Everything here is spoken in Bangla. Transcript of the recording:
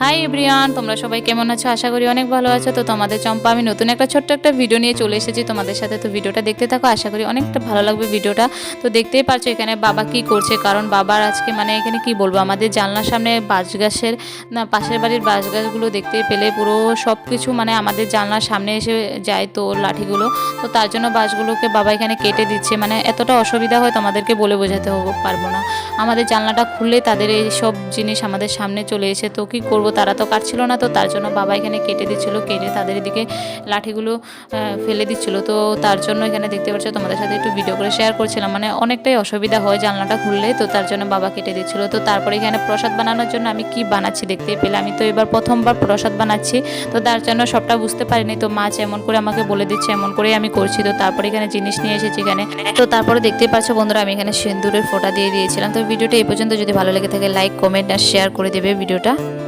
হাই এভরিওয়ান, তোমরা সবাই কেমন আছো? আশা করি অনেক ভালো আছো। তো তোমাদের চম্পা আমি নতুন একটা ছোট্ট একটা ভিডিও নিয়ে চলে এসেছি তোমাদের সাথে। তো ভিডিওটা দেখতে থাকো, আশা করি অনেকটা ভালো লাগবে ভিডিওটা। তো দেখতেই পারছো এখানে বাবা কি করছে, কারণ বাবার আজকে মানে এখানে কি বলবো, আমাদের জানলার সামনে বাঁশ গাছের না পাশের বাড়ির বাঁশ গাছগুলো দেখতে পেলে পুরো সব কিছু মানে আমাদের জানলার সামনে এসে যায় তো লাঠিগুলো। তো তার জন্য বাঁশগুলোকে বাবা এখানে কেটে দিচ্ছে। মানে এতটা অসুবিধা হয় তোমাদেরকে বলে বোঝাতে পারবো না। আমাদের জানলাটা খুললেই তাদের এই সব জিনিস আমাদের সামনে চলে এসে, তো কী করবো, তারা তো কাটছিল না, তো তার জন্য বাবা এখানে কেটে দিচ্ছিল, কেটে তাদের এদিকে লাঠিগুলো ফেলে দিচ্ছিল। তো তার জন্য এখানে দেখতে পাচ্ছ তোমাদের সাথে একটু ভিডিও করে শেয়ার করছিলাম। মানে অনেকটাই অসুবিধা হয় জানলাটা খুললে, তো তার জন্য বাবা কেটে দিচ্ছিল। তো তারপরে এখানে প্রসাদ বানানোর জন্য আমি কি বানাচ্ছি দেখতেই পেলে। আমি তো এবার প্রথমবার প্রসাদ বানাচ্ছি, তো তার জন্য সবটা বুঝতে পারিনি। তো মাছ এমন করে আমাকে বলে দিচ্ছে, এমন করেই আমি করছি। তো তারপরে এখানে জিনিস নিয়ে এসেছি এখানে। তো তারপরে দেখতেই পাচ্ছ বন্ধুরা, আমি এখানে সিঁদুরের ফোঁটা দিয়ে দিয়েছিলাম। তো ভিডিওটা এই পর্যন্ত যদি ভালো লেগে থাকে লাইক, কমেন্ট আর শেয়ার করে দেবে ভিডিওটা।